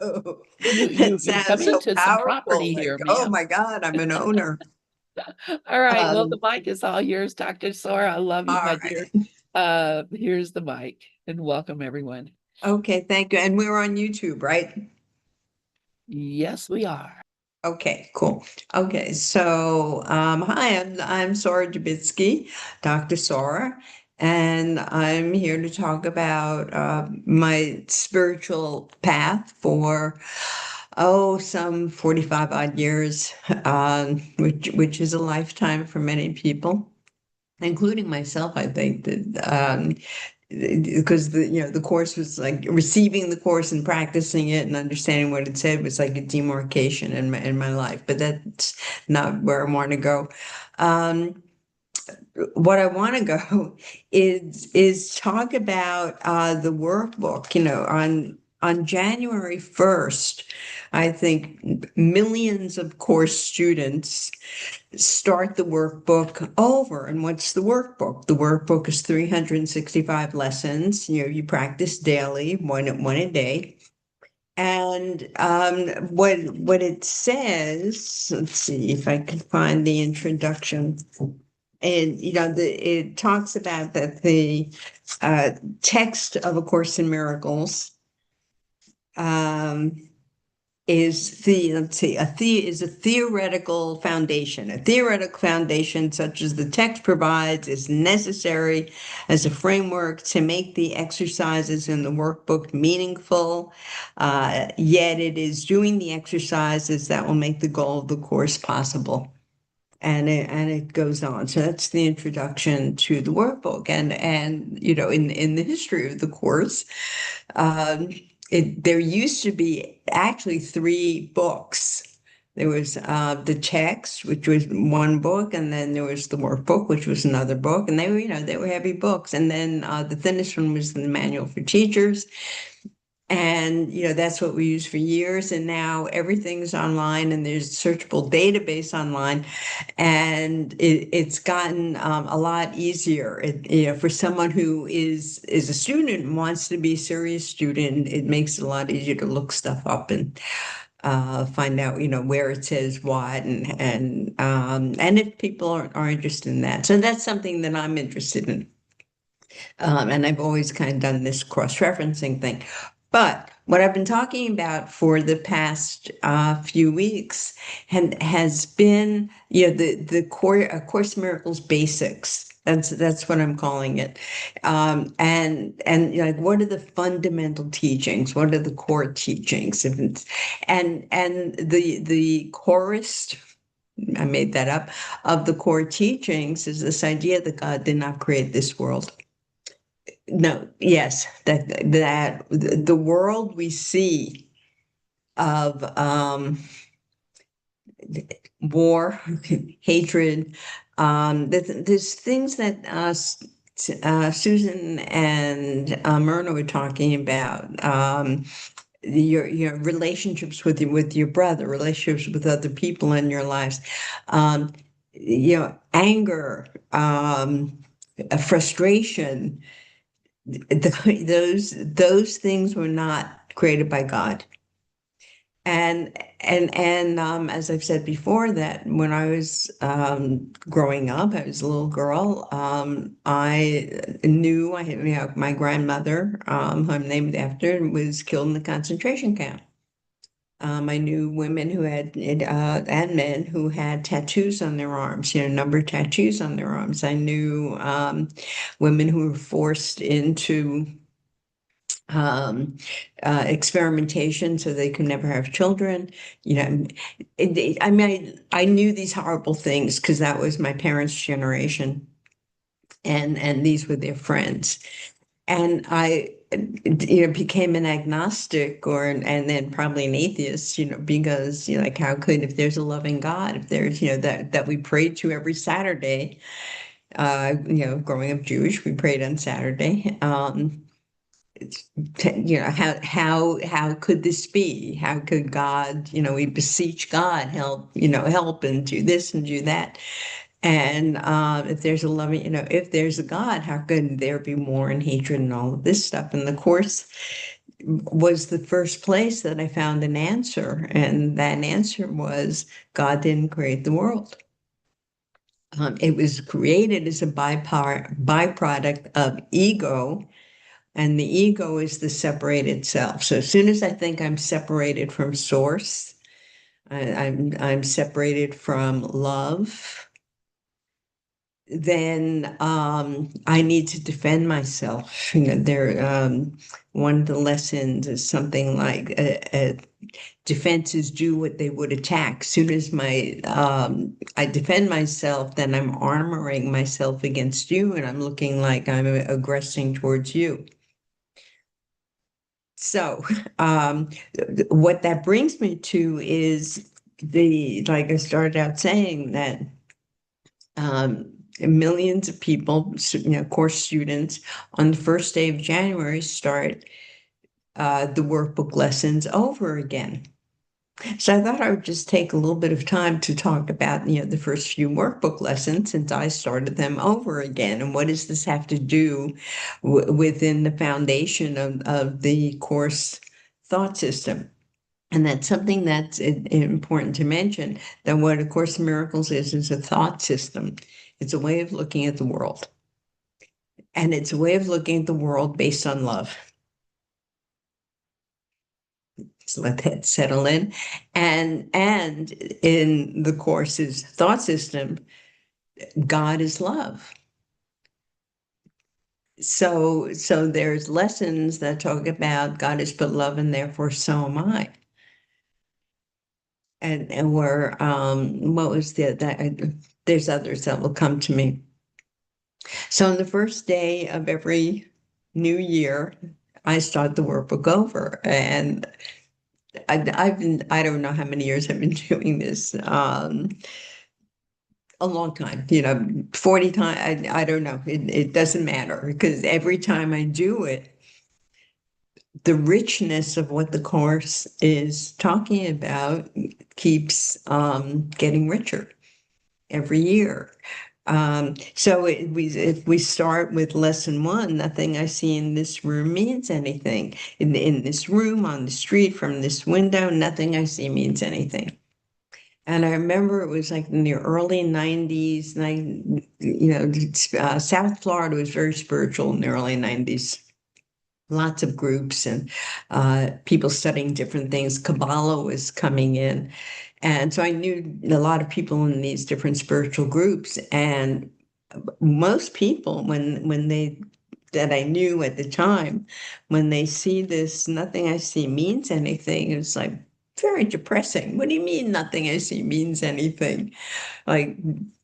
Oh, You that you you come sounds so into some powerful. property Like, here, oh ma'am. my God, I'm an owner. All right. Well, the Um, mic is all yours, Dr. Sorah. I love you, all my dear. right. Here's the mic and welcome everyone. Okay, thank you. And we're on YouTube, right? Yes, we are. Okay, cool. Okay, so hi, I'm Sorah Dubitsky, Dr. Sorah, and I'm here to talk about my spiritual path for some 45 odd years, which is a lifetime for many people, including myself. I think that because the course was like receiving the course and practicing it and understanding what it said was like a demarcation in my life, but that's not where I want to go. Um, what I want to go is talk about the workbook. On January 1st, I think millions of course students start the workbook over. And what's the workbook? The workbook is 365 lessons. You practice daily, one a day. And what it says, let's see if I can find the introduction. And it talks about that the uh, text of A Course in Miracles um, is the let's see is a theoretical foundation. A theoretical foundation such as the text provides is necessary as a framework to make the exercises in the workbook meaningful. Yet it is doing the exercises that will make the goal of the course possible. And it goes on. So that's the introduction to the workbook. And in the history of the course, um, there used to be actually three books. There was the text, which was one book, and then there was the workbook, which was another book, and they were heavy books. And then the thinnest one was the manual for teachers, and that's what we use for years. And now everything's online, and there's a searchable database online, and it's gotten a lot easier. For someone who is a student and wants to be a serious student, it makes it a lot easier to look stuff up and find out where it says what, and if people are interested in that. So that's something that I'm interested in. And I've always kind of done this cross-referencing thing. But what I've been talking about for the past few weeks has been, the Course in Miracles basics. That's what I'm calling it. And like, what are the fundamental teachings? What are the core teachings? And the chorus, I made that up, of the core teachings is this idea that God did not create this world. No, yes, that the world we see of war, hatred, there's things that Susan and Myrna were talking about. Your relationships with your brother, relationships with other people in your lives, um, anger, frustration. Those things were not created by God. And as I've said before, that when I was growing up, I was a little girl. I knew my grandmother, who I'm named after, was killed in the concentration camp. I knew women who had and men who had tattoos on their arms, number tattoos on their arms. I knew women who were forced into um, experimentation so they could never have children. You know, I mean, I knew these horrible things because that was my parents' generation, and these were their friends. And I, became an agnostic, and then probably an atheist, because like, how could, if there's a loving God, if there's that we prayed to every Saturday. Growing up Jewish, we prayed on Saturday. It's, how could this be? How could God, we beseech God, help and do this and do that. And if there's a loving, if there's a God, how could there be war and hatred and all of this stuff? In the course, was the first place that I found an answer. And that answer was God didn't create the world. It was created as a byproduct of ego, and the ego is the separated self. So as soon as I think I'm separated from source, I'm separated from love, then I need to defend myself. One of the lessons is something like defenses do what they would attack. Soon as I defend myself, then I'm armoring myself against you, and I'm looking like I'm aggressing towards you. So, what that brings me to is like I started out saying that millions of people, course students, on the first day of January start the workbook lessons over again. So I thought I would just take a little bit of time to talk about, the first few workbook lessons since I started them over again. And what does this have to do within the foundation of the course thought system? And that's something that's important to mention, that what A Course in Miracles is a thought system. It's a way of looking at the world. And it's a way of looking at the world based on love. So let that settle in. And in the Course's thought system, God is love. So there's lessons that talk about God is but love, and therefore so am I. And we're what was there's others that will come to me. So on the first day of every new year, I start the workbook over, and I don't know how many years I've been doing this. A long time, 40 times. I don't know. It doesn't matter, because every time I do it, the richness of what the course is talking about keeps getting richer every year. So if we start with lesson one, nothing I see in this room means anything. In this room, on the street, from this window, nothing I see means anything. And I remember it was like in the early 90s, South Florida was very spiritual in the early 90s. Lots of groups and people studying different things. Kabbalah was coming in. And so I knew a lot of people in these different spiritual groups. And most people, that I knew at the time, when they see this, nothing I see means anything, it's like very depressing. What do you mean nothing I see means anything? Like,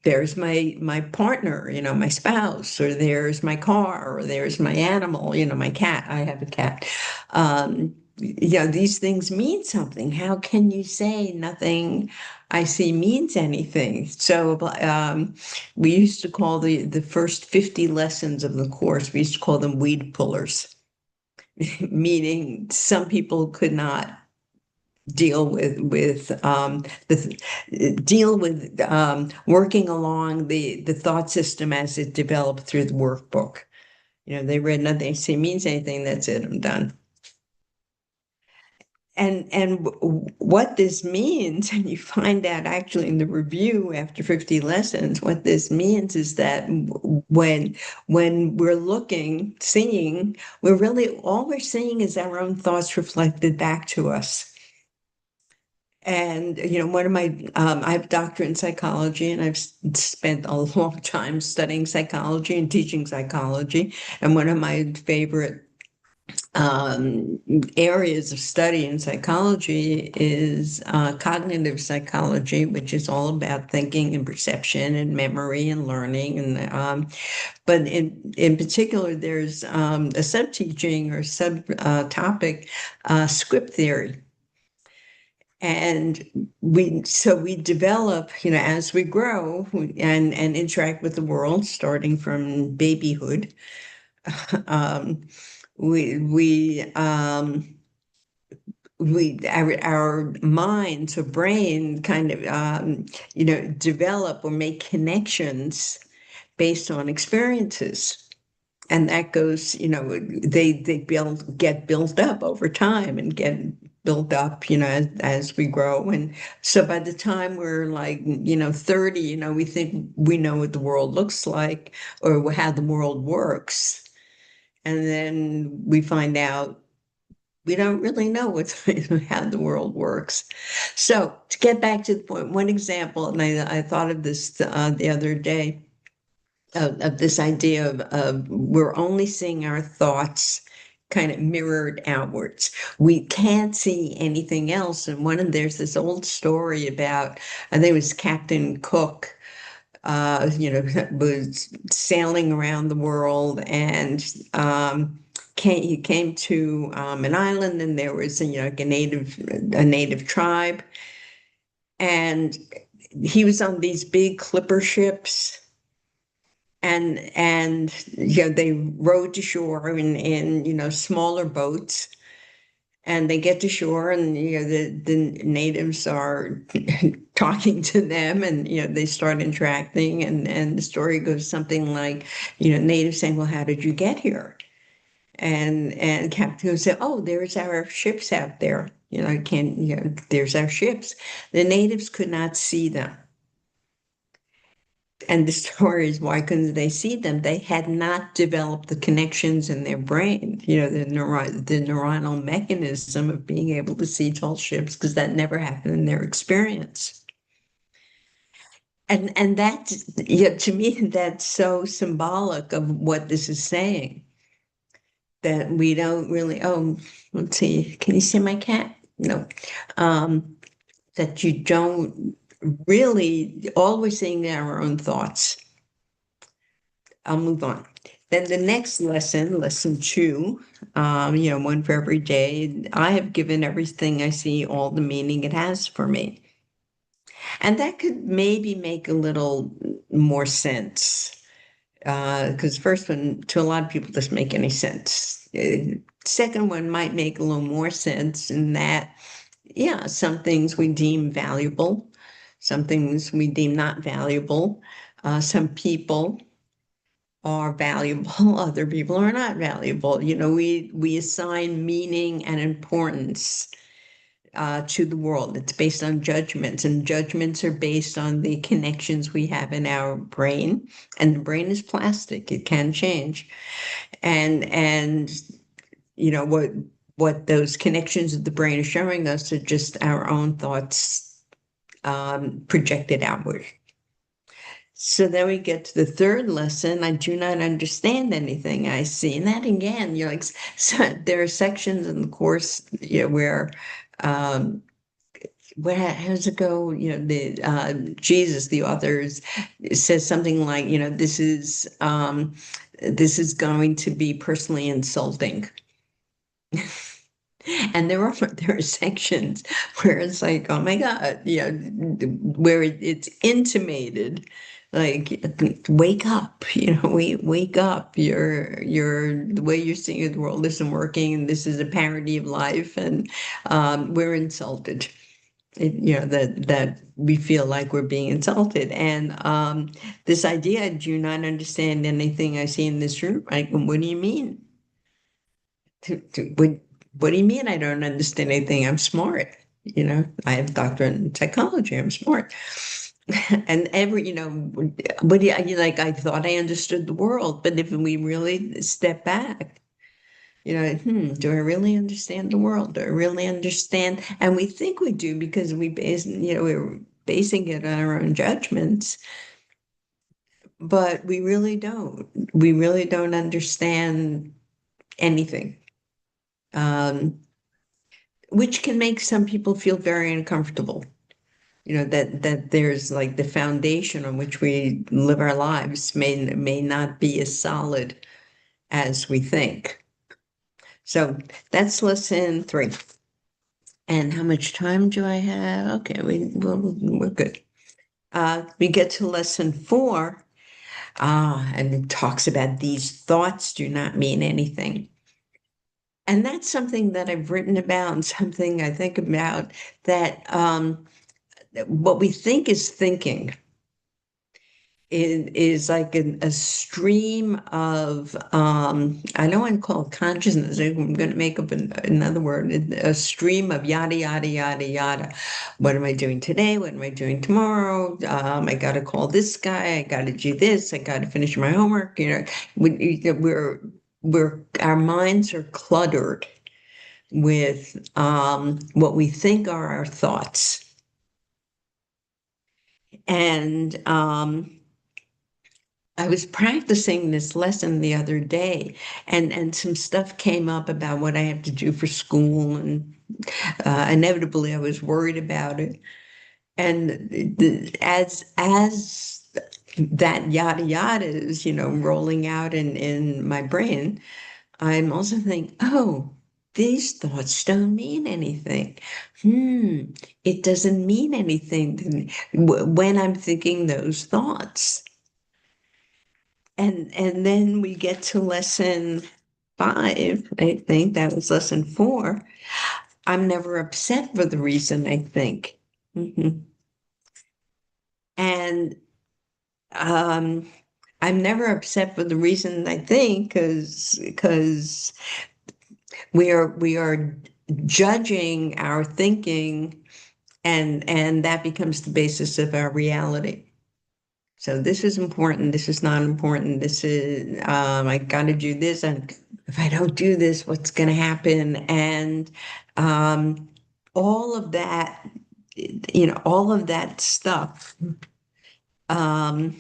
there's my partner, my spouse, or there's my car, or there's my animal, my cat. I have a cat. These things mean something. How can you say nothing I see means anything? So we used to call the first 50 lessons of the course, we used to call them weed pullers, meaning some people could not deal with working along the thought system as it developed through the workbook. They read nothing I see means anything. That's it. I'm done. And what this means, and you find out actually in the review after 50 lessons, what this means is that when we're seeing, we're really, all we're seeing is our own thoughts reflected back to us. And, one of I have a doctorate in psychology, and I've spent a long time studying psychology and teaching psychology. And one of my favorite areas of study in psychology is cognitive psychology, which is all about thinking and perception and memory and learning. And but in particular, there's a sub-teaching or sub-topic, script theory. And we develop, as we grow and interact with the world, starting from babyhood. um, our minds or brain kind of develop or make connections based on experiences. And that goes, they get built up over time and get built up, as we grow. And so by the time we're like, 30, we think we know what the world looks like or how the world works. And then we find out we don't really know how the world works. So to get back to the point, one example, and I thought of this the other day, of this idea of we're only seeing our thoughts kind of mirrored outwards. We can't see anything else. And there's this old story about, I think it was Captain Cook, was sailing around the world and he came to an island, and there was like a native tribe, and he was on these big clipper ships, and they rowed to shore in smaller boats, and they get to shore, and the natives are talking to them, and they start interacting, and the story goes something like, natives saying, well, how did you get here? And Captain would say, oh, there's our ships out there, I can't, there's our ships. The natives could not see them. And the story is, why couldn't they see them? They had not developed the connections in their brain, the neuronal mechanism of being able to see tall ships, because that never happened in their experience. And that, to me, that's so symbolic of what this is saying, that we don't really, oh, let's see, can you see my cat? No. That you don't really, all we're seeing are our own thoughts. I'll move on. Then the next lesson, lesson 2, one for every day. I have given everything I see all the meaning it has for me. And that could maybe make a little more sense. Because first one, to a lot of people, doesn't make any sense. Second one might make a little more sense in that, yeah, some things we deem valuable, some things we deem not valuable. Some people are valuable, other people are not valuable. We assign meaning and importance to the world. It's based on judgments, and judgments are based on the connections we have in our brain. And the brain is plastic; it can change. And what those connections of the brain are showing us are just our own thoughts projected outward. So then we get to the third lesson. I do not understand anything I see. And that again, like, so there are sections in the course, where how does it go? The Jesus, the authors, says something like, this is going to be personally insulting. And there are sections where it's like, oh my God, where it's intimated, like, wake up, wake up. The way you're seeing the world isn't working, and this is a parody of life, and we're insulted. That we feel like we're being insulted, and this idea, I do not understand anything I see in this room. Like, what do you mean? What do you mean I don't understand anything? I'm smart. I have a doctorate in psychology. I'm smart. And what do you like? I thought I understood the world, but if we really step back, do I really understand the world? Do I really understand? And we think we do because we're basing it on our own judgments, but we really don't. We really don't understand anything. Which can make some people feel very uncomfortable. That there's like the foundation on which we live our lives may not be as solid as we think. So that's lesson 3. And how much time do I have? Okay, we're good. We get to lesson 4, and it talks about these thoughts do not mean anything. And that's something that I've written about, and something I think about, that what we think is thinking it is like a stream of I don't want to call it consciousness. I'm going to make up another word. A stream of yada yada yada yada. What am I doing today? What am I doing tomorrow? I got to call this guy. I got to do this. I got to finish my homework. We're our minds are cluttered with what we think are our thoughts. And I was practicing this lesson the other day, and some stuff came up about what I have to do for school, and inevitably I was worried about it. And as that yada yada is, rolling out in my brain, I'm also thinking, oh, these thoughts don't mean anything. It doesn't mean anything to me when I'm thinking those thoughts. And then we get to lesson 5. I think that was lesson 4. I'm never upset for the reason I think. And um, I'm never upset for the reason I think because we are judging our thinking, and that becomes the basis of our reality. So this is important. This is not important. This is I got to do this, and if I don't do this, what's going to happen? And um, all of that, all of that stuff. Um,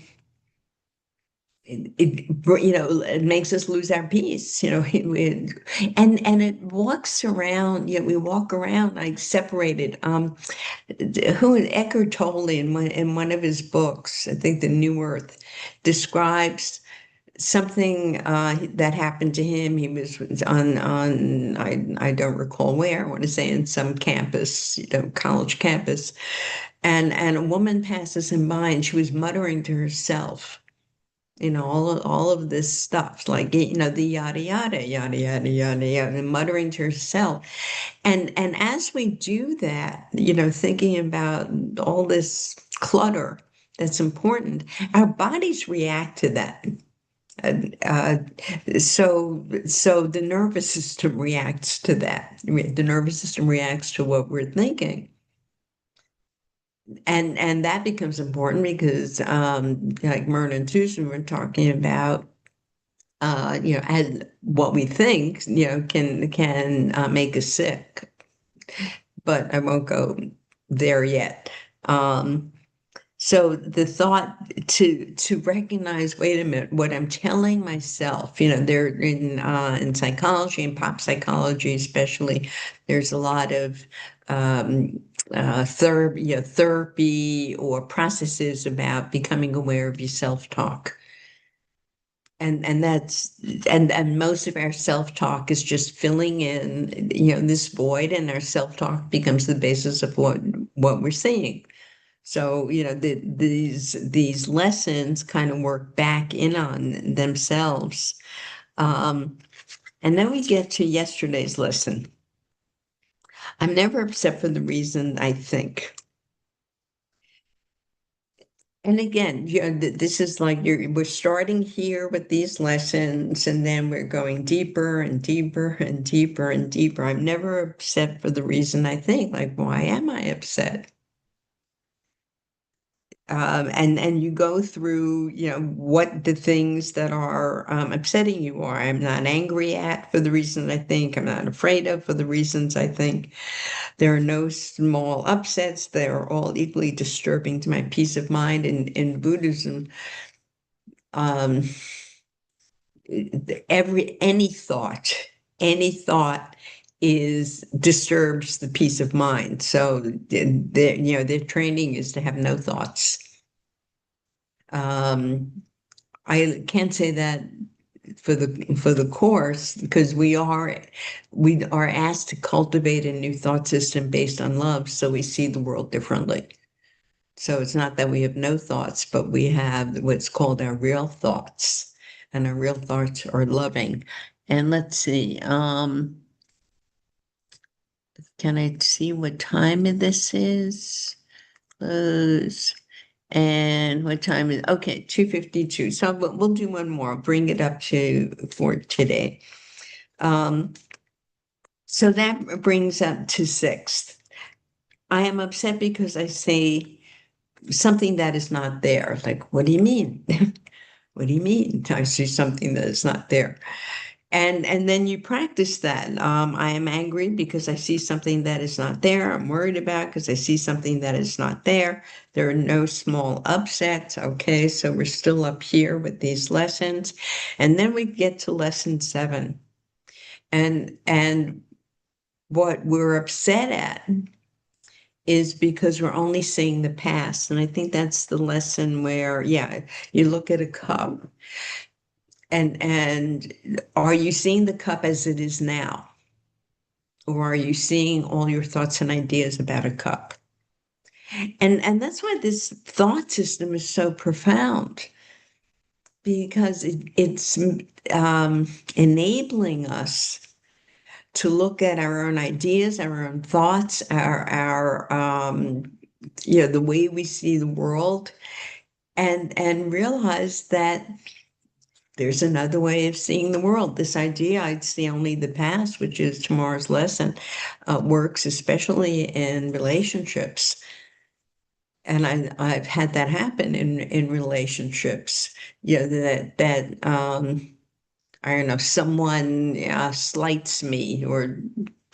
it makes us lose our peace. And it walks around. We walk around like separated. Who Eckhart Tolle in one of his books, I think The New Earth, describes something that happened to him. He was on I don't recall where. I want to say in some campus, college campus, and a woman passes him by, and she was muttering to herself. All of this stuff, like, the yada yada yada yada yada yada, and muttering to herself. And as we do that, thinking about all this clutter that's important, our bodies react to that. Uh, so the nervous system reacts to that. The nervous system reacts to what we're thinking. And that becomes important because like Myrna and Susan were talking about, as what we think, can make us sick. But I won't go there yet. So the thought to recognize, wait a minute, what I'm telling myself, there in psychology and pop psychology especially, there's a lot of therapy or processes about becoming aware of your self-talk. And most of our self-talk is just filling in, this void, and our self-talk becomes the basis of what we're seeing. So, these lessons kind of work back in on themselves. And then we get to yesterday's lesson. I'm never upset for the reason I think. And again, this is like we're starting here with these lessons, and then we're going deeper and deeper and deeper and deeper. I'm never upset for the reason I think. Like, why am I upset? And you go through, what the things that are upsetting you are. I'm not angry at for the reasons I think. I'm not afraid of for the reasons I think. There are no small upsets. They're all equally disturbing to my peace of mind. In Buddhism, um, any thought is disturbs the peace of mind. So their training is to have no thoughts. I can't say that for the course, because we are asked to cultivate a new thought system based on love, so we see the world differently. So it's not that we have no thoughts, but we have what's called our real thoughts, and our real thoughts are loving. And let's see, can I see what time this is? Close. And what time is, okay, 2:52. So we'll do one more, bring it up for today. So that brings up to sixth. I am upset because I say something that is not there. Like, what do you mean? What do you mean? I see something that is not there. And then you practice that. I am angry because I see something that is not there. I'm worried about because I see something that is not there. There are no small upsets. Okay, so we're still up here with these lessons. And then we get to lesson 7. And what we're upset at is because we're only seeing the past. And I think that's the lesson where, yeah, you look at a cup and are you seeing the cup as it is now? Or are you seeing all your thoughts and ideas about a cup? And that's why this thought system is so profound because it's enabling us to look at our own ideas, our own thoughts, our the way we see the world, and realize that there's another way of seeing the world. This idea, I'd see only the past, which is tomorrow's lesson, works especially in relationships. And I've had that happen in relationships. That I don't know, someone slights me or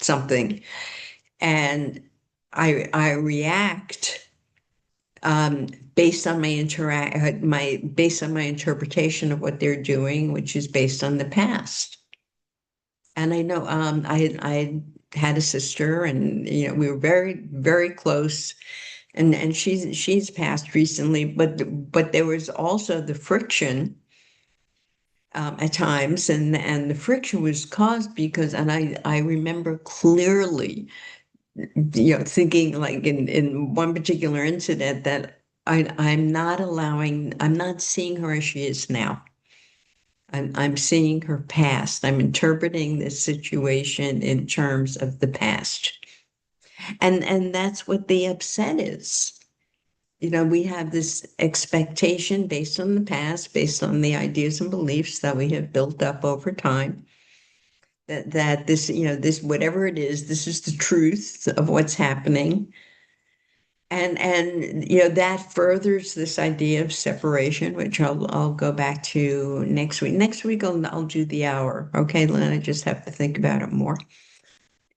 something, and I react um, based on based on my interpretation of what they're doing, which is based on the past. And I know I had a sister, and we were very very close, and she's passed recently, but there was also the friction at times, and the friction was caused because, and I remember clearly, thinking like in one particular incident that I'm not seeing her as she is now. I'm seeing her past. I'm interpreting this situation in terms of the past. And that's what the upset is. We have this expectation based on the past, based on the ideas and beliefs that we have built up over time, that this, this, whatever it is, this is the truth of what's happening. And that furthers this idea of separation, which I'll go back to next week. Next week I'll do the hour. Okay, Lynn, I just have to think about it more.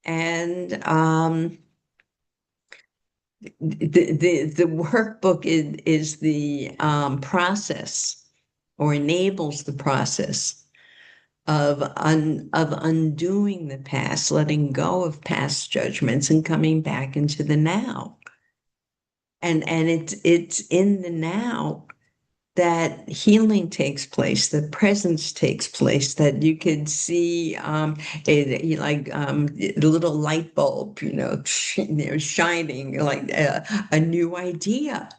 And the workbook is the process, or enables the process of undoing the past, letting go of past judgments and coming back into the now. And it's in the now that healing takes place, that presence takes place, that you can see a little light bulb, shining, like a new idea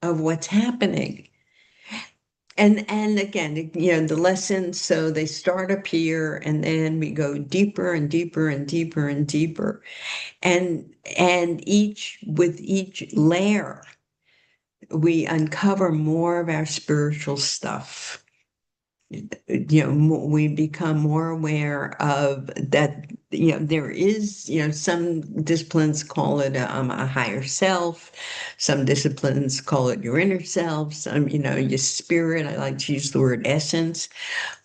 of what's happening. And again, the lessons, so they start up here, and then we go deeper and deeper and deeper and deeper. And with each layer, we uncover more of our spiritual stuff. We become more aware of that. There is, some disciplines call it a higher self. Some disciplines call it your inner self. Some, your spirit. I like to use the word essence.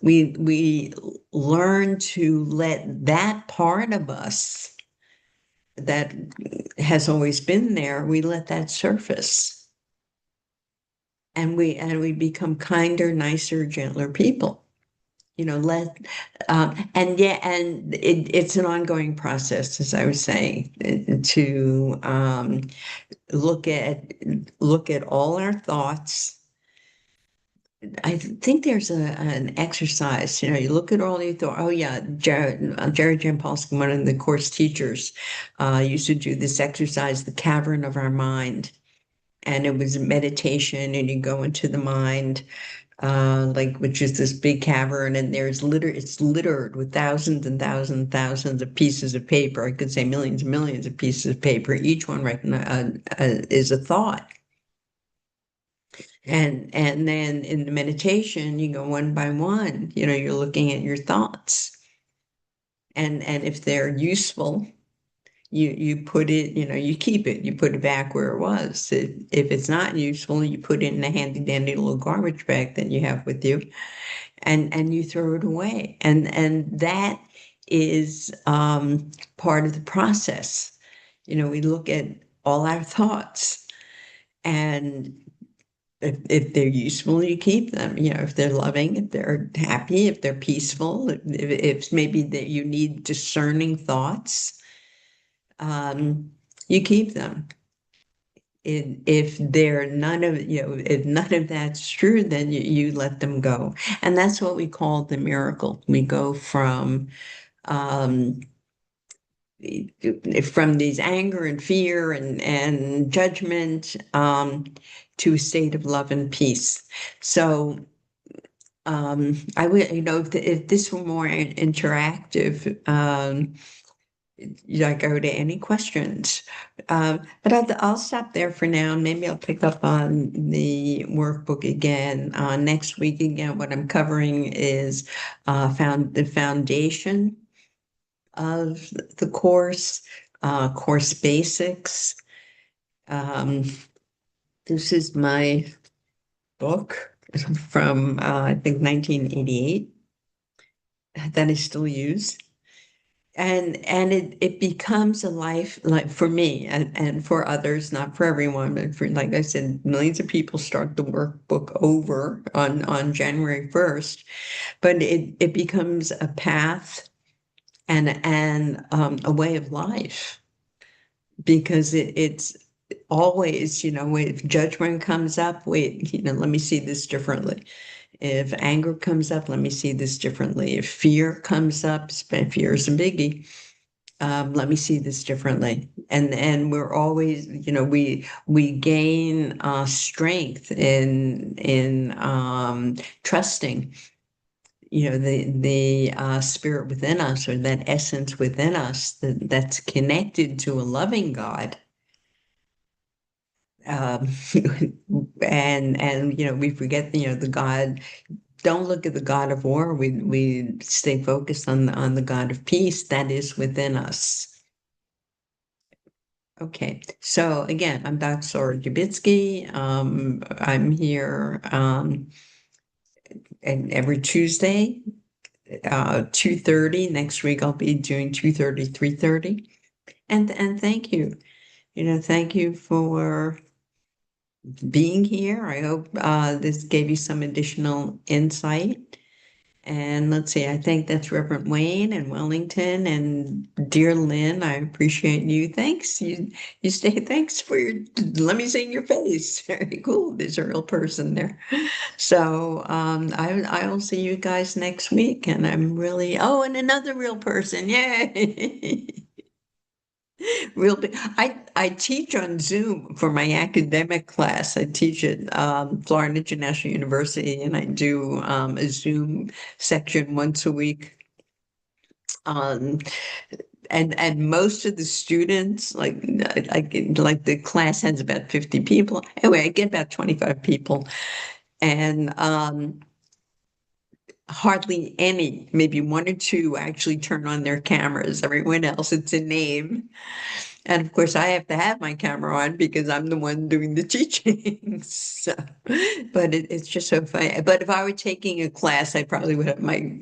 We learn to let that part of us that has always been there, we let that surface. And we become kinder, nicer, gentler people. It's an ongoing process, as I was saying, to look at all our thoughts. I think there's an exercise, you look at all your thoughts. Oh yeah, Jared Jampolsky, one of the course teachers, used to do this exercise, the cavern of our mind. And it was a meditation, and you go into the mind, which is this big cavern, and it's littered with thousands and thousands and thousands of pieces of paper. I could say millions and millions of pieces of paper. Each one is a thought. And then in the meditation, you go one by one, you're looking at your thoughts. And if they're useful, you put it, you keep it, you put it back where it was. If it's not useful, you put it in a handy dandy little garbage bag that you have with you, and you throw it away. And that is part of the process. We look at all our thoughts, and if they're useful, you keep them. If they're loving, if they're happy, if they're peaceful, if maybe that you need discerning thoughts, you keep them. If they're none of, if none of that's true, then you let them go. And that's what we call the miracle. We go um, from these anger and fear and judgment, to a state of love and peace. So I would, if this were more interactive, I go to any questions. But I'll stop there for now. Maybe I'll pick up on the workbook again. Next week, again, what I'm covering is found the foundation of the course basics. Um, this is my book from, I think, 1988 that I still use. And it becomes a life, like for me and for others, not for everyone, but for, like I said, millions of people start the workbook over on January 1st, but it becomes a path and a way of life, because it's always, if judgment comes up, wait, let me see this differently. If anger comes up, let me see this differently. If fear comes up, fear is a biggie. Let me see this differently. And we're always, we gain strength in trusting, the spirit within us, or that essence within us that's connected to a loving God. Um, and we forget, the God. Don't look at the God of war. We stay focused on the God of peace that is within us. Okay, so again, I'm Dr. Sorah Dubitsky. I'm here and every Tuesday, 2:30. Next week I'll be doing 2:30, 3:30. And thank you. Thank you for being here. I hope this gave you some additional insight. And let's see, I think that's Reverend Wayne and Wellington and dear Lynn. I appreciate you. Thanks. You stay. Thanks for your. Let me see your face. Very cool. There's a real person there. So I will see you guys next week. And I'm really, oh, and another real person. Yay. Real big. I teach on Zoom for my academic class. I teach at Florida International University, and I do a Zoom section once a week. Um, and most of the students, like the class has about 50 people. Anyway, I get about 25 people, and hardly any, maybe one or two actually turn on their cameras. Everyone else, it's a name. And of course, I have to have my camera on because I'm the one doing the teaching. So, but it's just so funny. But if I were taking a class, I probably would have my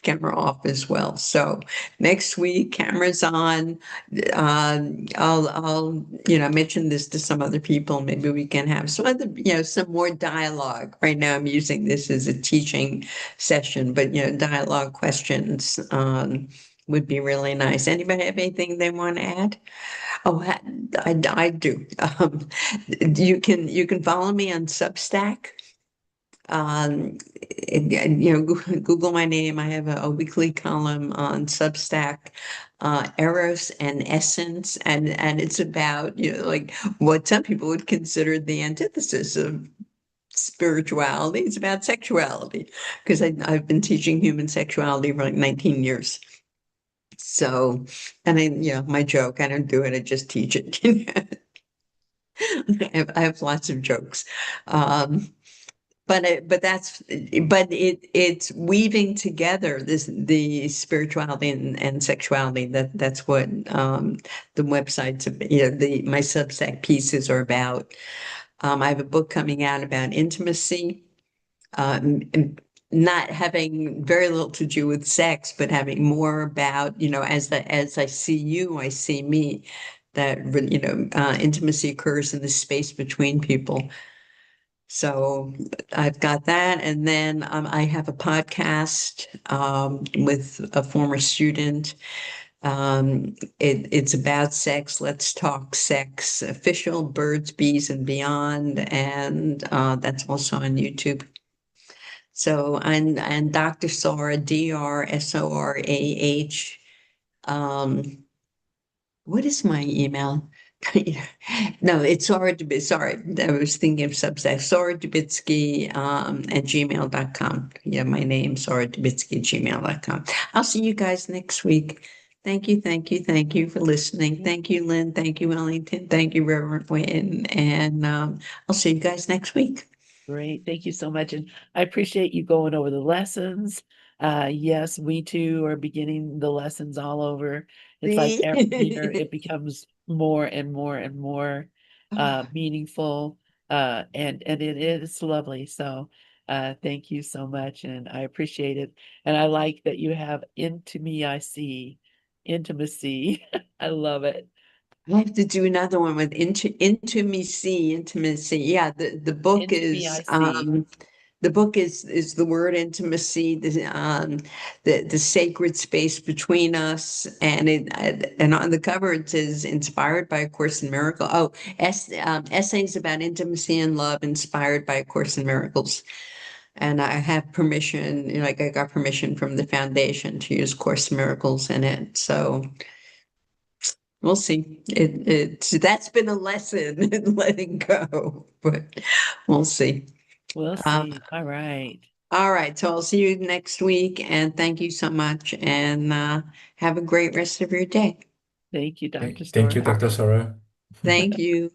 camera off as well. So next week, cameras on. I'll mention this to some other people. Maybe we can have some other, some more dialogue. Right now, I'm using this as a teaching session, but dialogue questions would be really nice. Anybody have anything they want to add? Oh, I do. You can follow me on Substack. Google my name. I have a weekly column on Substack, Eros and Essence, and it's about like what some people would consider the antithesis of spirituality. It's about sexuality, because I've been teaching human sexuality for like 19 years. So, and my joke, I don't do it, I just teach it. I have lots of jokes. Um, but it's weaving together the spirituality and sexuality. That's what the websites, the my Substack pieces are about. I have a book coming out about intimacy, and not having very little to do with sex, but having more about, as I see you, I see me. That intimacy occurs in the space between people. So I've got that. And then I have a podcast with a former student. It's about sex. Let's talk sex, official birds, bees, and beyond. And that's also on YouTube. So, and Dr. Sorah, Drsorah. What is my email? No, it's Sorah Dubitsky. Sorry, I was thinking of Substack. Sorah Dubitsky at gmail.com. Yeah, my name, Sorah Dubitsky at gmail.com. I'll see you guys next week. Thank you, thank you, thank you for listening. Thank you, Lynn. Thank you, Wellington. Thank you, Reverend Wynn. And I'll see you guys next week. Great. Thank you so much. And I appreciate you going over the lessons. Yes, we too are beginning the lessons all over. It's like every year it becomes more and more and more meaningful. And it is lovely. So thank you so much. And I appreciate it. And I like that you have into me, I see intimacy. I love it. I have to do another one with intimacy. Yeah, Into me, I see. the book is the word intimacy, the sacred space between us, and on the cover it says inspired by A Course in Miracles. Oh, essays about intimacy and love inspired by A Course in Miracles. And I have permission, like I got permission from the foundation to use Course in Miracles in it. So we'll see. That's been a lesson in letting go, but we'll see. We'll Um, see. All right. all right, so I'll see you next week, and thank you so much, and have a great rest of your day. Thank you, Dr. Thank you, Sorah. Dr. Sorah. Thank you.